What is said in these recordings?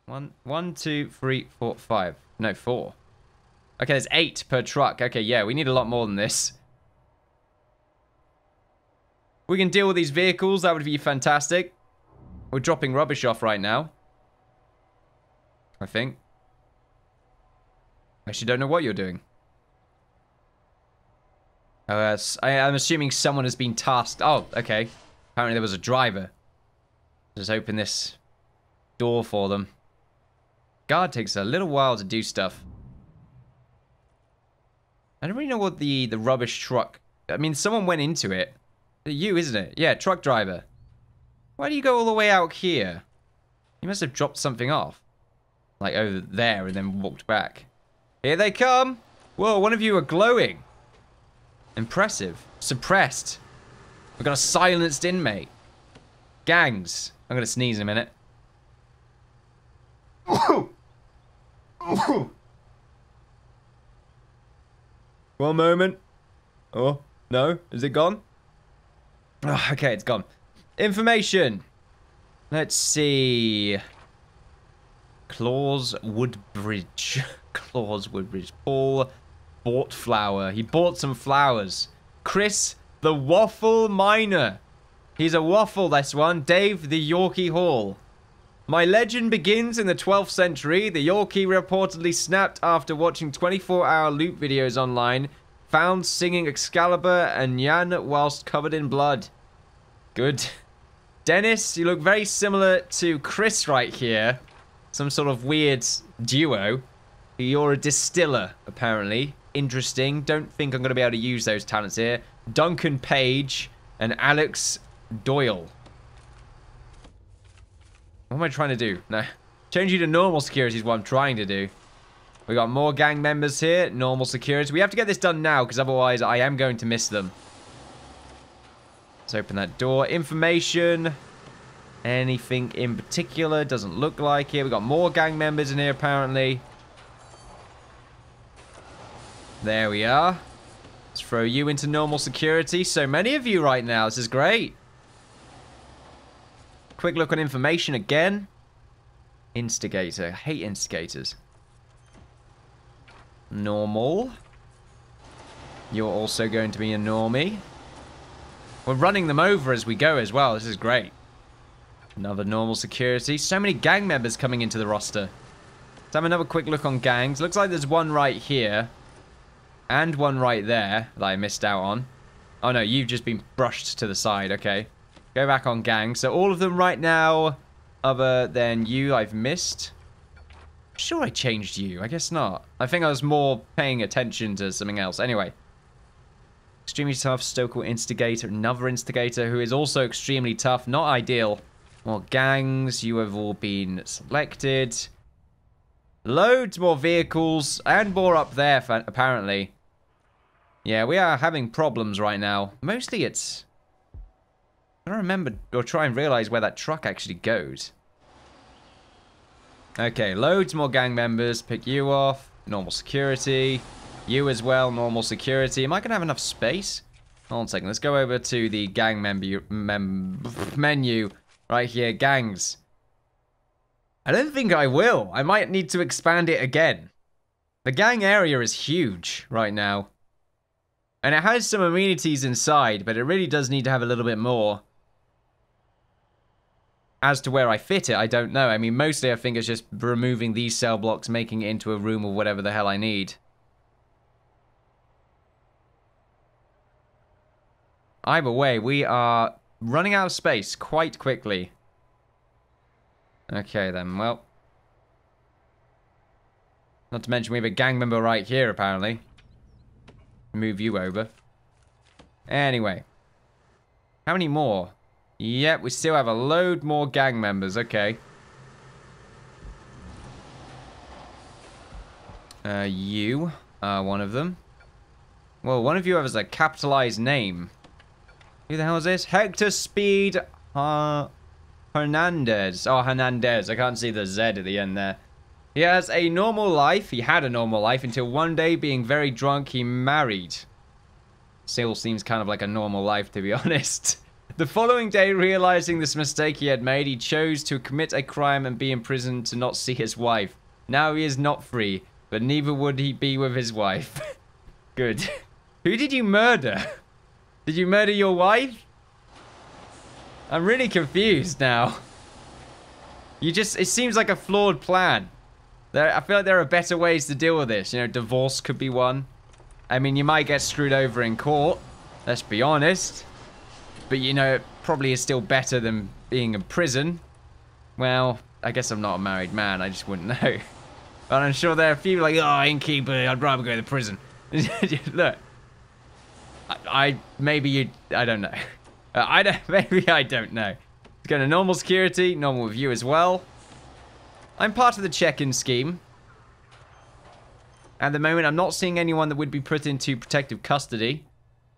One, two, three, four, five. No, 4. Okay, there's 8 per truck. Okay, yeah, we need a lot more than this. We can deal with these vehicles. That would be fantastic. We're dropping rubbish off right now. I think. I actually don't know what you're doing. Oh, I'm assuming someone has been tasked. Oh, okay. Apparently there was a driver. Just open this door for them. Guard takes a little while to do stuff. I don't really know what the rubbish truck... I mean, someone went into it. You, isn't it? Yeah, truck driver. Why do you go all the way out here? You must have dropped something off. Like over there and then walked back. Here they come! Whoa, one of you are glowing. Impressive. Suppressed. We've got a silenced inmate. Gangs. I'm gonna sneeze in a minute. One moment. Oh, no. Is it gone? Oh, okay, it's gone. Information. Let's see. Claus Woodbridge. Claus Woodbridge. Paul bought flour. He bought some flowers. Chris, the Waffle Miner. He's a waffle, this one. Dave, the Yorkie Hall. My legend begins in the 12th century. The Yorkie reportedly snapped after watching 24-hour loop videos online. Found singing Excalibur and Yan whilst covered in blood. Good. Dennis, you look very similar to Chris right here. Some sort of weird duo. You're a distiller, apparently. Interesting. Don't think I'm going to be able to use those talents here. Duncan Page and Alex Doyle. What am I trying to do? No. Change you to normal security is what I'm trying to do. We got more gang members here. Normal security. We have to get this done now, because otherwise I am going to miss them. Let's open that door. Information. Anything in particular? Doesn't look like it. We got more gang members in here, apparently. There we are. Let's throw you into normal security. So many of you right now. This is great. Quick look on information again. Instigator. I hate instigators. Normal. You're also going to be a normie. We're running them over as we go as well. This is great. Another normal security. So many gang members coming into the roster. Let's have another quick look on gangs. Looks like there's one right here. And one right there that I missed out on. Oh no, you've just been brushed to the side. Okay. Go back on gangs. So all of them right now, other than you, I've missed. Sure I changed you. I guess not. I think I was more paying attention to something else. Anyway. Extremely tough. Stokel Instigator. Another Instigator who is also extremely tough. Not ideal. More gangs. You have all been selected. Loads more vehicles. And more up there, apparently. Yeah, we are having problems right now. Mostly it's... I don't remember or try and realize where that truck actually goes. Okay, loads more gang members. Pick you off. Normal security. You as well, normal security. Am I going to have enough space? Hold on a second. Let's go over to the gang menu. Right here, gangs. I don't think I will. I might need to expand it again. The gang area is huge right now. And it has some amenities inside, but it really does need to have a little bit more. As to where I fit it, I don't know. I mean, mostly I think it's just removing these cell blocks, making it into a room or whatever the hell I need. Either way, we are running out of space quite quickly. Okay then, well. Not to mention we have a gang member right here, apparently. Move you over. Anyway. How many more? Yep, we still have a load more gang members. Okay. You are one of them. Well, one of you has a capitalized name. Who the hell is this? Hector Speed Hernandez. Oh, Hernandez. I can't see the Z at the end there. He has a normal life. He had a normal life until one day, being very drunk, he married. Still seems kind of like a normal life, to be honest. The following day, realizing this mistake he had made, he chose to commit a crime and be imprisoned to not see his wife. Now he is not free, but neither would he be with his wife. Good. Who did you murder? Did you murder your wife? I'm really confused now. It seems like a flawed plan. I feel like there are better ways to deal with this. You know, divorce could be one. I mean, you might get screwed over in court. Let's be honest. But, you know, it probably is still better than being in prison. Well, I guess I'm not a married man. I just wouldn't know. But I'm sure there are a few like, oh, Innkeeper, I'd rather go to prison. Look. I don't know. Maybe I don't know. Let's go to normal security, normal review as well. I'm part of the check-in scheme. At the moment, I'm not seeing anyone that would be put into protective custody.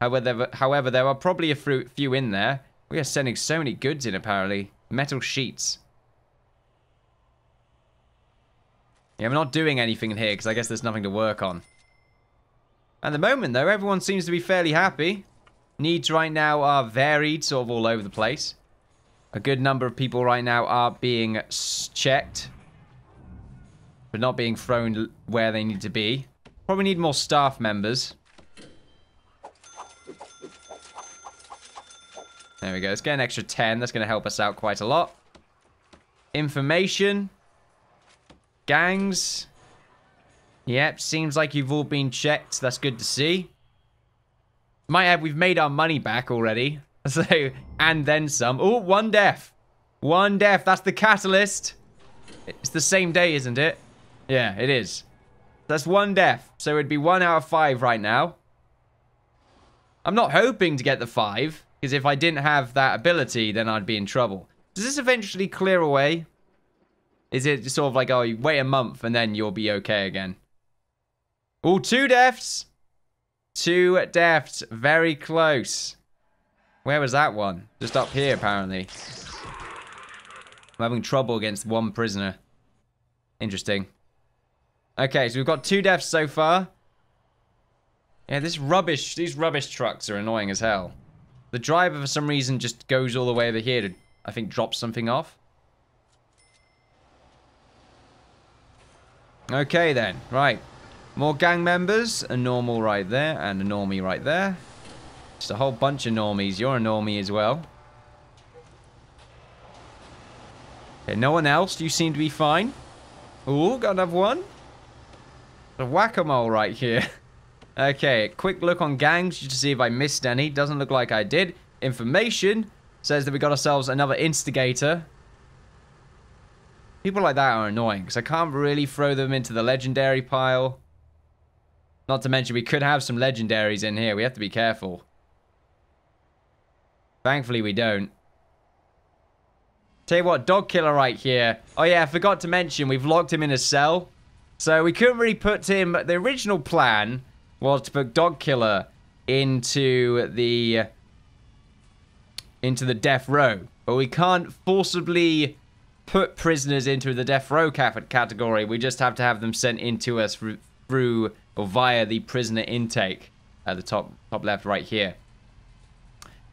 However, there are probably a few in there. We are sending so many goods in, apparently. Metal sheets. Yeah, I'm not doing anything in here because I guess there's nothing to work on. At the moment, though, everyone seems to be fairly happy. Needs right now are varied, sort of all over the place. A good number of people right now are being checked, but not being thrown where they need to be. Probably need more staff members. There we go. Let's get an extra 10. That's going to help us out quite a lot. Information. Gangs. Yep, seems like you've all been checked. That's good to see. Might add, we've made our money back already. So, and then some. Oh, one death. One death. That's the catalyst. It's the same day, isn't it? Yeah, it is. That's one death. So it'd be 1 out of 5 right now. I'm not hoping to get the 5. Because if I didn't have that ability, then I'd be in trouble. Does this eventually clear away? Is it sort of like, oh, you wait a month and then you'll be okay again? Oh, 2 deaths. 2 deaths. Very close. Where was that one? Just up here, apparently. I'm having trouble against 1 prisoner. Interesting. Okay, so we've got 2 deaths so far. Yeah, these rubbish trucks are annoying as hell. The driver, for some reason, just goes all the way over here to, I think, drop something off. Okay, then. Right. More gang members. A normal right there, and a normie right there. Just a whole bunch of normies. You're a normie as well. Okay, no one else. You seem to be fine. Ooh, got another one. A whack-a-mole right here. Okay, quick look on gangs just to see if I missed any. Doesn't look like I did. Information says that we got ourselves another instigator. People like that are annoying because I can't really throw them into the legendary pile. Not to mention we could have some legendaries in here. We have to be careful. Thankfully we don't. Tell you what, dog killer right here. Oh yeah, I forgot to mention we've locked him in a cell. So we couldn't really put him... The original plan was to put dog killer into the death row. But we can't forcibly put prisoners into the death row category. We just have to have them sent into us through or via the prisoner intake at the top left right here.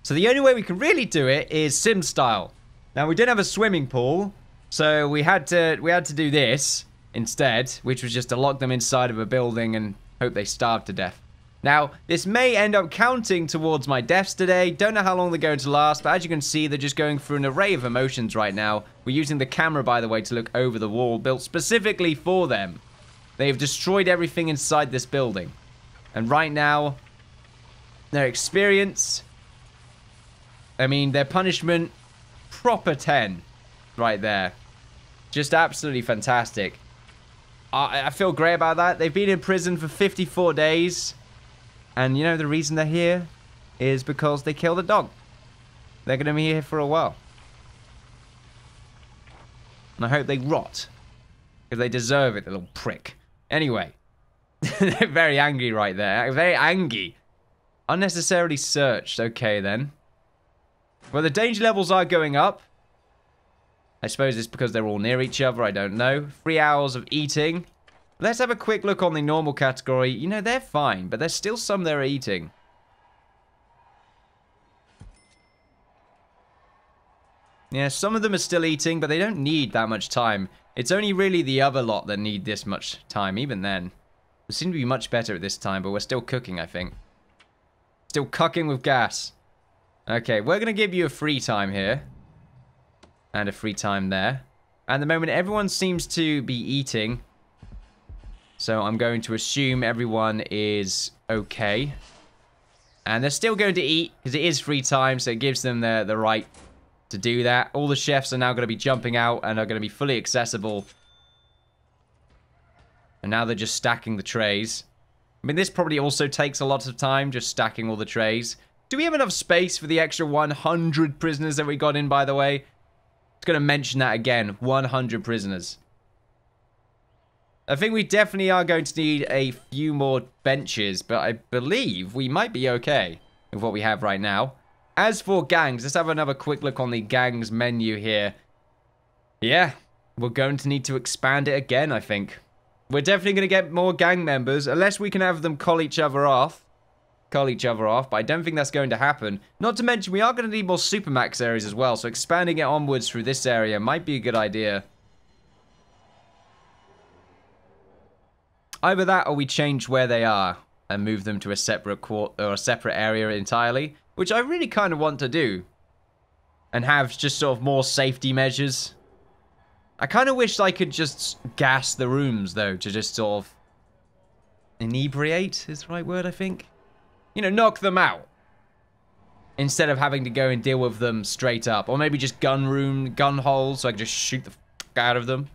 So the only way we can really do it is sim style. Now we didn't have a swimming pool, so we had to do this instead, which was just to lock them inside of a building and hope they starved to death. Now, this may end up counting towards my deaths today. Don't know how long they're going to last, but as you can see, they're just going through an array of emotions right now. We're using the camera, by the way, to look over the wall, built specifically for them. They've destroyed everything inside this building. And right now, their experience... I mean, their punishment, proper 10 right there. Just absolutely fantastic. I feel great about that. They've been in prison for 54 days. And you know the reason they're here is because they killed a dog. They're going to be here for a while. And I hope they rot. Because they deserve it, the little prick. Anyway. They're very angry right there. Very angry. Unnecessarily searched. Okay, then. Well, the danger levels are going up. I suppose it's because they're all near each other. I don't know. 3 hours of eating. Let's have a quick look on the normal category. You know, they're fine, but there's still some that are eating. Yeah, some of them are still eating, but they don't need that much time. It's only really the other lot that need this much time, even then. We seem to be much better at this time, but we're still cooking, I think. Still cooking with gas. Okay, we're going to give you a free time here. And a free time there. At the moment, everyone seems to be eating. So I'm going to assume everyone is okay. And they're still going to eat, because it is free time, so it gives them the right to do that. All the chefs are now going to be jumping out and are going to be fully accessible. And now they're just stacking the trays. I mean, this probably also takes a lot of time, just stacking all the trays. Do we have enough space for the extra 100 prisoners that we got in, by the way? Just going to mention that again. 100 prisoners. I think we definitely are going to need a few more benches, but I believe we might be okay with what we have right now. As for gangs, let's have another quick look on the gangs menu here. Yeah, we're going to need to expand it again, I think. We're definitely going to get more gang members, unless we can have them cull each other off, but I don't think that's going to happen. Not to mention, we are going to need more supermax areas as well, so expanding it onwards through this area might be a good idea. Either that, or we change where they are and move them to a separate area entirely, which I really kind of want to do, and have just sort of more safety measures. I kind of wish I could just gas the rooms, though, to just sort of inebriate is the right word, I think. You know, knock them out. Instead of having to go and deal with them straight up. Or maybe just gun holes, so I can just shoot the f*** out of them.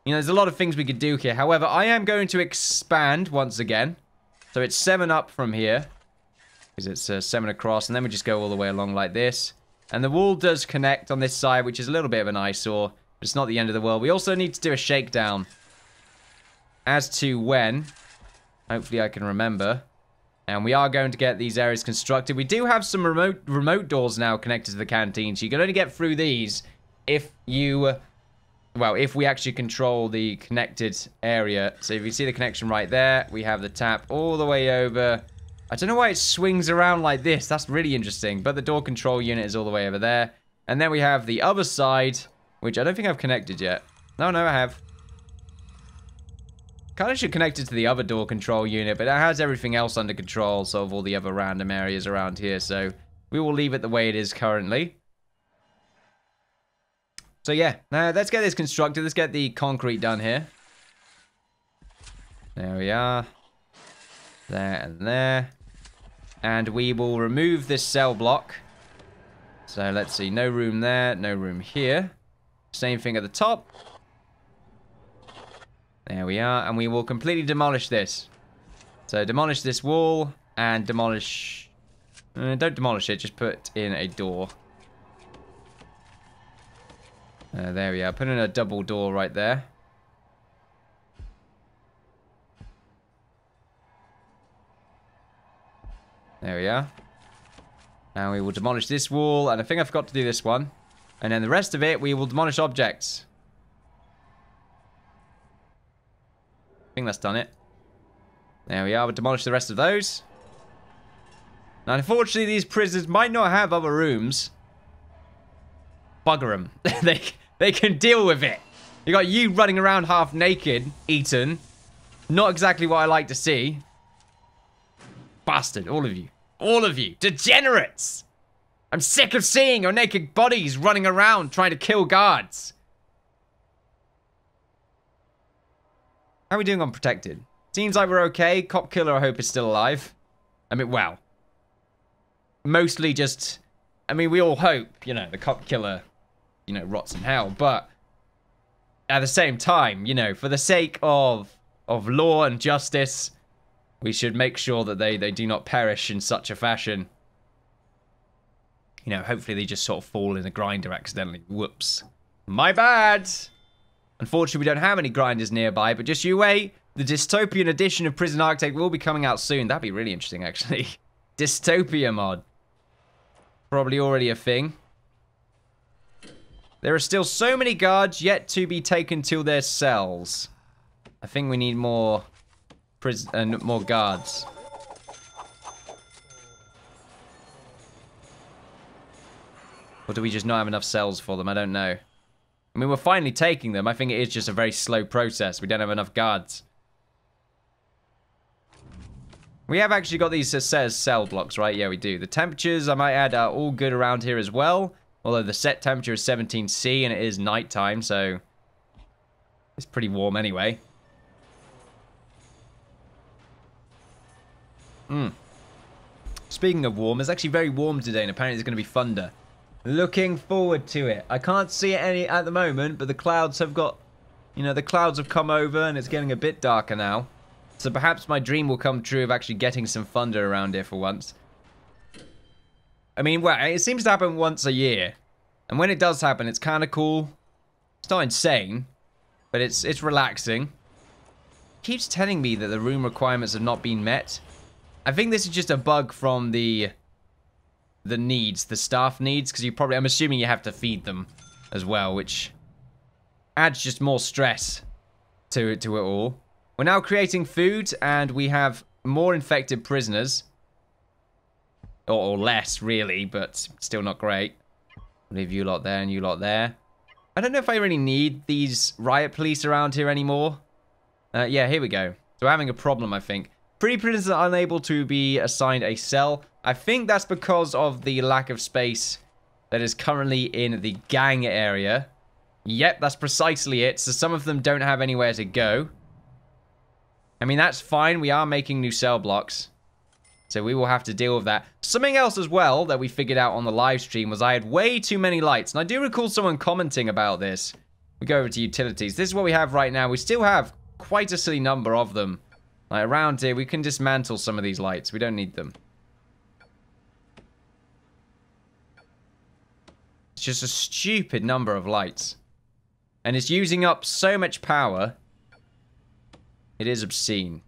You know, there's a lot of things we could do here. However, I am going to expand once again. So it's 7 up from here. Because it's 7 across, and then we just go all the way along like this. And the wall does connect on this side, which is a little bit of an eyesore. But it's not the end of the world. We also need to do a shakedown. As to when, hopefully I can remember. And we are going to get these areas constructed. We do have some remote doors now connected to the canteen. So you can only get through these if you... well, if we actually control the connected area. So if you see the connection right there, we have the tap all the way over. I don't know why it swings around like this. That's really interesting. But the door control unit is all the way over there. And then we have the other side, which I don't think I've connected yet. No, I have. Kind of should connect it to the other door control unit, but it has everything else under control, sort of all the other random areas around here. So we will leave it the way it is currently. So yeah, now let's get this constructed. Let's get the concrete done here. There we are. There and there. And we will remove this cell block. So let's see, no room there, no room here. Same thing at the top. There we are, and we will completely demolish this. So demolish this wall, and demolish... don't demolish it, just put in a door. There we are, put in a double door right there. There we are. Now we will demolish this wall, and I think I forgot to do this one. And then the rest of it, we will demolish objects. I think that's done it. There we are, we'll demolish the rest of those. Now, unfortunately, these prisoners might not have other rooms. Bugger them. they can deal with it. You got you running around half naked, Ethan. Not exactly what I like to see. Bastard, all of you. All of you. Degenerates! I'm sick of seeing your naked bodies running around trying to kill guards. How are we doing on protected? Seems like we're okay. Cop killer, I hope, is still alive. I mean, well. Mostly just... I mean, we all hope, you know, the cop killer, you know, rots in hell. But at the same time, you know, for the sake of law and justice, we should make sure that they do not perish in such a fashion. You know, hopefully they just sort of fall in a grinder accidentally. Whoops. My bad! Unfortunately, we don't have any grinders nearby, but just you wait. The dystopian edition of Prison Architect will be coming out soon. That'd be really interesting, actually. Dystopia mod. Probably already a thing. There are still so many guards yet to be taken to their cells. I think we need more more guards. Or do we just not have enough cells for them? I don't know. I mean, we're finally taking them. I think it is just a very slow process. We don't have enough guards. We have actually got these set as cell blocks, right? Yeah, we do. The temperatures, I might add, are all good around here as well. Although the set temperature is 17°C and it is nighttime, so it's pretty warm anyway. Speaking of warm, it's actually very warm today, and apparently it's going to be thunder. Looking forward to it. I can't see it any at the moment, but the clouds have got, you know, the clouds have come over and it's getting a bit darker now. So perhaps my dream will come true of actually getting some thunder around here for once. I mean, well, it seems to happen once a year. And when it does happen, it's kind of cool. It's not insane, but it's relaxing. It keeps telling me that the room requirements have not been met. I think this is just a bug from the needs, the staff needs, because I'm assuming you have to feed them as well, which adds just more stress to it all. We're now creating food, and we have more infected prisoners. Or less, really, but still not great. Leave you lot there and you lot there. I don't know if I really need these riot police around here anymore. Yeah, here we go. So we're having a problem, I think. Free prisoners are unable to be assigned a cell. I think that's because of the lack of space that is currently in the gang area. Yep, that's precisely it. So some of them don't have anywhere to go. I mean, that's fine. We are making new cell blocks. So we will have to deal with that. Something else as well that we figured out on the live stream was I had way too many lights. And I do recall someone commenting about this. We go over to utilities. This is what we have right now. We still have quite a silly number of them. Like around here, we can dismantle some of these lights. We don't need them. It's just a stupid number of lights. And it's using up so much power. It is obscene.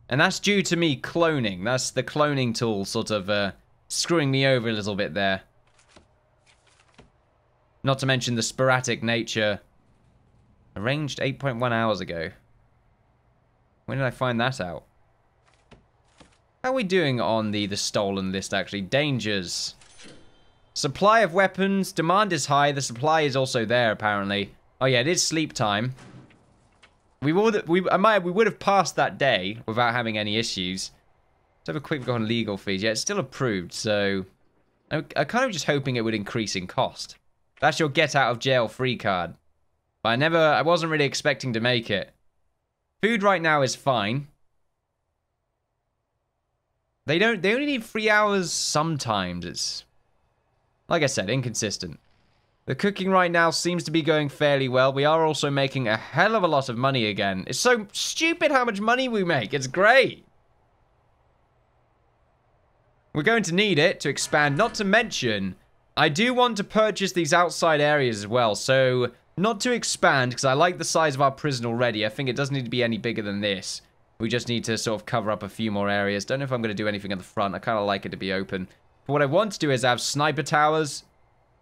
And that's due to me cloning. That's the cloning tool sort of screwing me over a little bit there. Not to mention the sporadic nature. Arranged 8.1 hours ago. When did I find that out? How are we doing on the stolen list, actually? Dangers. Supply of weapons. Demand is high. The supply is also there, apparently. Oh, yeah, it is sleep time. We would have passed that day without having any issues. Let's have a quick look on legal fees. Yeah, it's still approved, so I'm kind of just hoping it would increase in cost. That's your get out of jail free card. But I wasn't really expecting to make it. Food right now is fine. They only need 3 hours sometimes. It's, like I said, inconsistent. The cooking right now seems to be going fairly well. We are also making a hell of a lot of money again. It's so stupid how much money we make. It's great. We're going to need it to expand. Not to mention, I do want to purchase these outside areas as well. So, not to expand, because I like the size of our prison already. I think it doesn't need to be any bigger than this. We just need to sort of cover up a few more areas. Don't know if I'm going to do anything at the front. I kind of like it to be open. But what I want to do is have sniper towers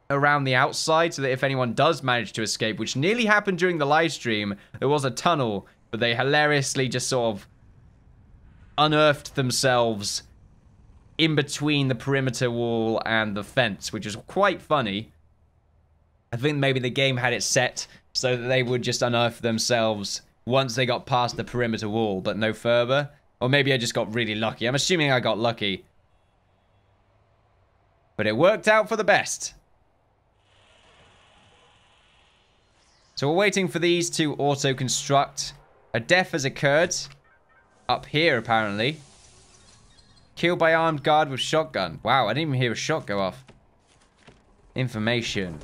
around the outside, so that if anyone does manage to escape, which nearly happened during the live stream, there was a tunnel, but they hilariously just sort of unearthed themselves in between the perimeter wall and the fence, which is quite funny. I think maybe the game had it set so that they would just unearth themselves once they got past the perimeter wall, but no further. Or maybe I just got really lucky. I'm assuming I got lucky. But it worked out for the best. So we're waiting for these to auto-construct. A death has occurred. Up here, apparently. Killed by armed guard with shotgun. Wow, I didn't even hear a shot go off. Information.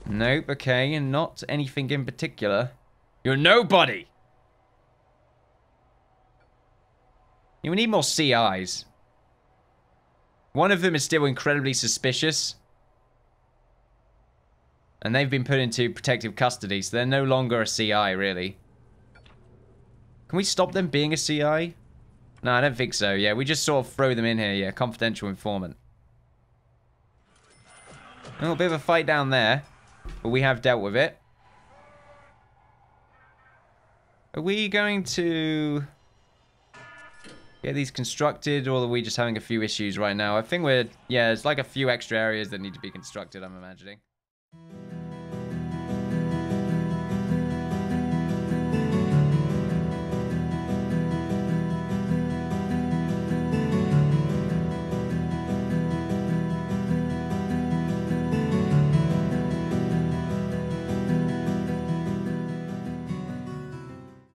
Nope, okay, and not anything in particular. You're nobody! We need more CIs. One of them is still incredibly suspicious. And they've been put into protective custody, so they're no longer a CI, really. Can we stop them being a CI? No, I don't think so. Yeah, we just sort of throw them in here. Yeah, confidential informant. A little bit of a fight down there, but we have dealt with it. Are we going to... get these constructed, or are we just having a few issues right now? I think we're, yeah, it's like a few extra areas that need to be constructed, I'm imagining.